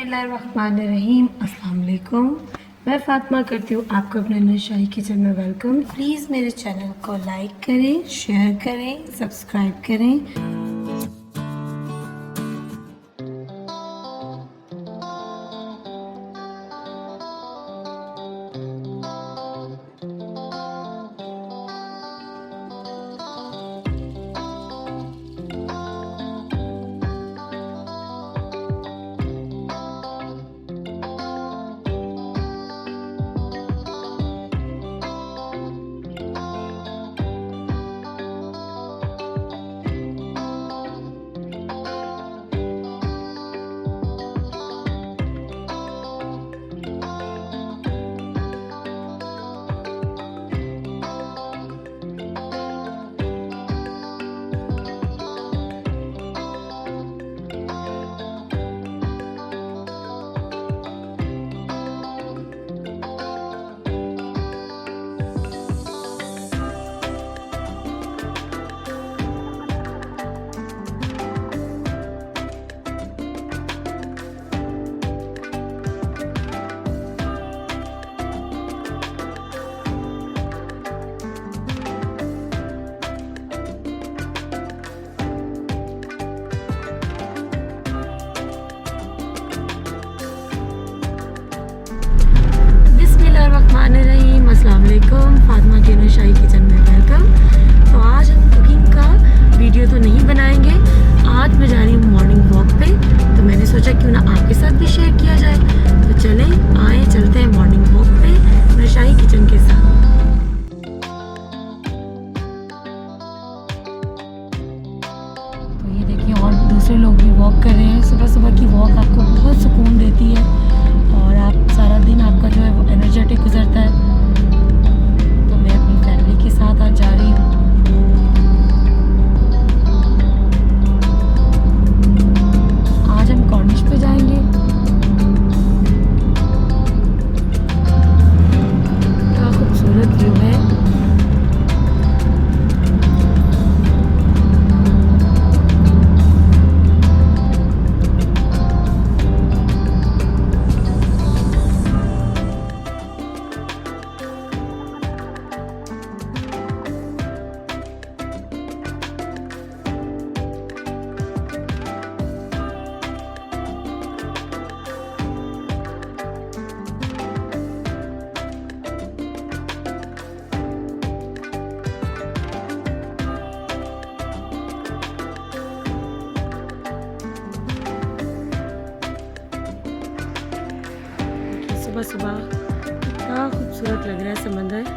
बिस्मिल्लाहिर्रहमानिर्रहीम। अस्सलाम वालेकुम। मैं फ़ातिमा करती हूँ आपको अपने नशाई किचन में वेलकम। प्लीज़ मेरे चैनल को लाइक करें, शेयर करें, सब्सक्राइब करें। बिस्मिल्लाहिर्रहमानिर्रहीम। अस्सलाम वालेकुम। फ़ातिमा के नशाई किचन में वेलकम। तो आज हम कुकिंग का वीडियो तो नहीं बनाएंगे। आज मैं जा रही हूँ मॉर्निंग वॉक पे, तो मैंने सोचा क्यों ना आपके साथ भी शेयर किया जाए। तो चलें आए चलते हैं मॉर्निंग वॉक पे नशाई किचन के साथ। तो ये देखिए और दूसरे लोग भी वॉक कर रहे हैं। सुबह सुबह की वॉक आपको बहुत सुकून देती है और आप सारा दिन आपका जो है वो एनर्जेटिक गुजरता है। तो मैं अपनी फैमिली के साथ आज जा रही हूँ। आज हम कॉर्निश पे जाएंगे। क्या खूबसूरत व्यू है। सुबह सुबह कितना खूबसूरत लग रहा है समंदर।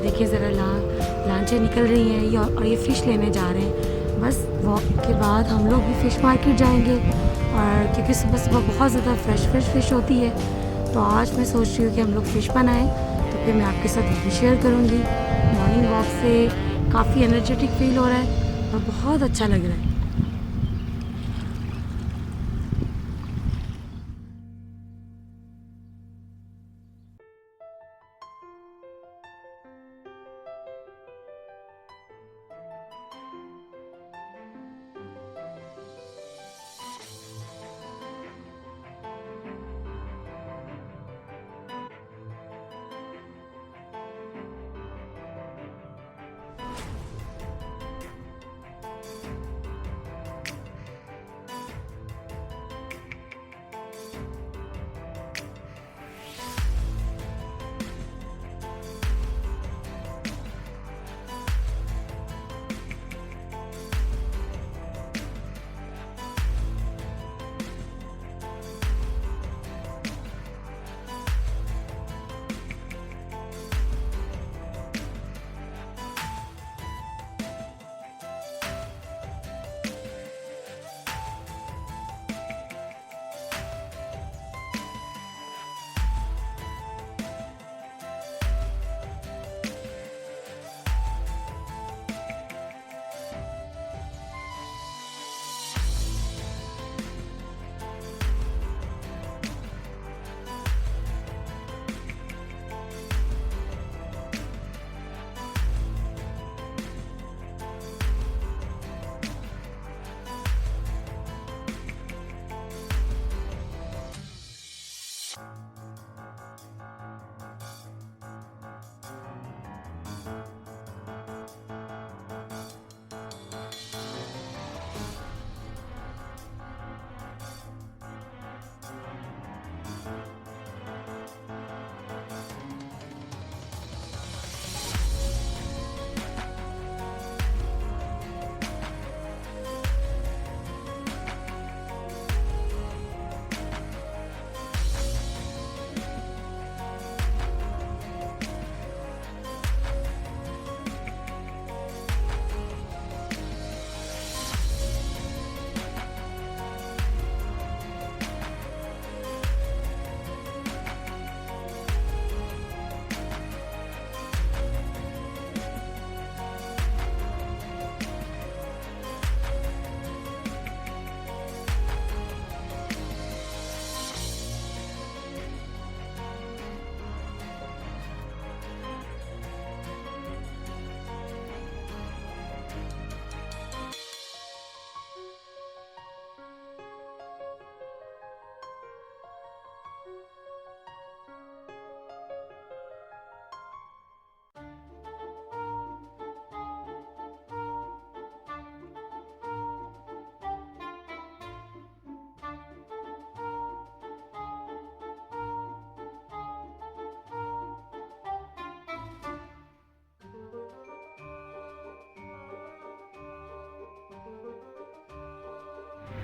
देखिए ज़रा लांचें निकल रही हैं ये, और ये फ़िश लेने जा रहे हैं। बस वॉक के बाद हम लोग भी फ़िश मार्केट जाएंगे, और क्योंकि सुबह सुबह बहुत ज़्यादा फ्रेश फ़िश होती है, तो आज मैं सोच रही हूँ कि हम लोग फ़िश बनाएं। तो फिर मैं आपके साथ वो भी शेयर करूँगी। मॉर्निंग वॉक से काफ़ी एनर्जेटिक फील हो रहा है और बहुत अच्छा लग रहा है।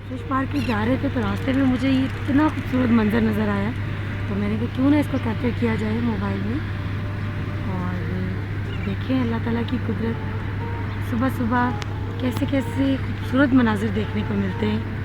फिश मार्केट जा रहे थे तो रास्ते में मुझे ये इतना खूबसूरत मंज़र नज़र आया, तो मैंने कहा क्यों ना इसको कैप्चर किया जाए मोबाइल में। और देखें अल्लाह ताला की कुदरत, सुबह सुबह कैसे कैसे खूबसूरत मनाजिर देखने को मिलते हैं।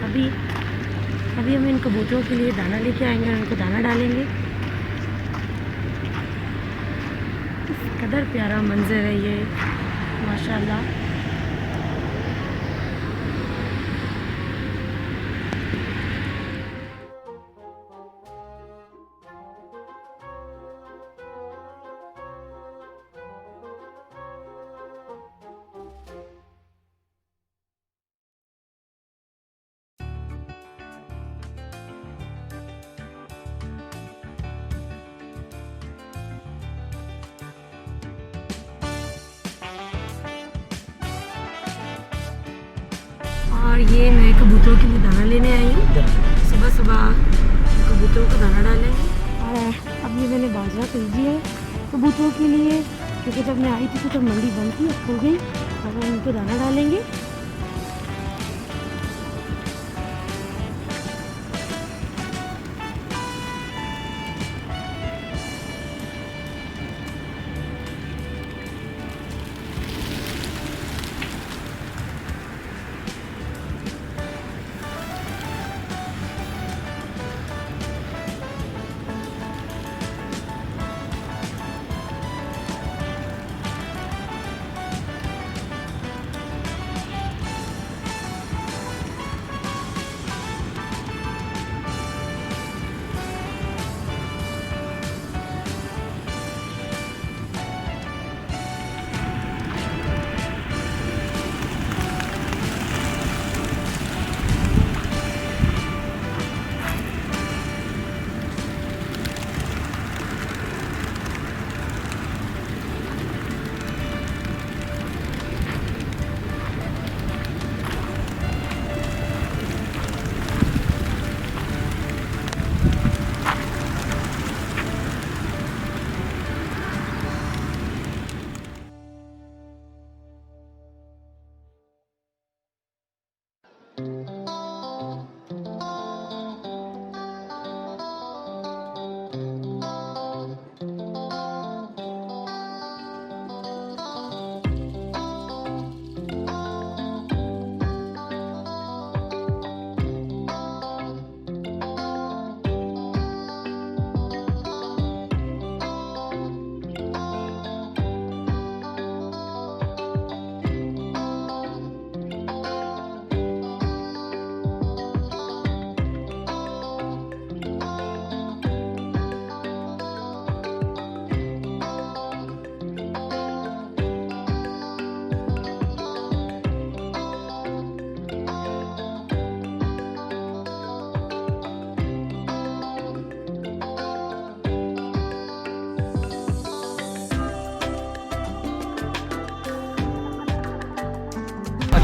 अभी अभी हम इन कबूतरों के लिए दाना लेके आएंगे और उनको दाना डालेंगे। इस कदर प्यारा मंजर है ये, माशाल्लाह। और ये मैं कबूतरों के लिए दाना लेने आई हूँ। सुबह सुबह कबूतरों को दाना डालेंगे। और अब ये मैंने बाजरा खरीदी है कबूतरों के लिए, क्योंकि जब मैं आई थी तो मंडी बंद थी, अब खुल गई। अब हम उनको दाना डालेंगे।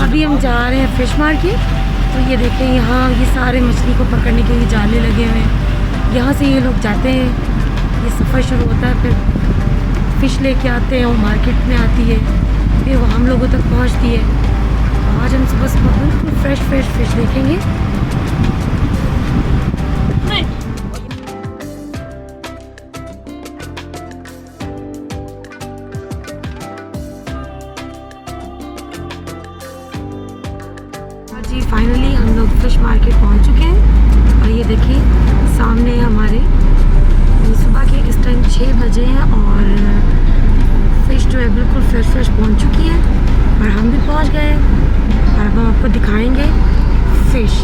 अभी हम जा रहे हैं फिश मार्केट। तो ये देखें, यहाँ ये सारे मछली को पकड़ने के लिए जाले लगे हुए हैं। यहाँ से ये लोग जाते हैं, ये सफ़र शुरू होता है, फिर फ़िश लेके आते हैं, वो मार्केट में आती है, फिर वो हम लोगों तक पहुँचती है। आज हम सुबह सुबह बिल्कुल फ्रेश फ़िश देखेंगे। जी फाइनली हम लोग फ़िश मार्केट पहुंच चुके हैं। और ये देखिए सामने हमारे सुबह के इस टाइम 6 बजे हैं और फ़िश जो है बिल्कुल फ्रेश पहुंच चुकी है और हम भी पहुंच गए। और अब हम आपको दिखाएंगे फ़िश।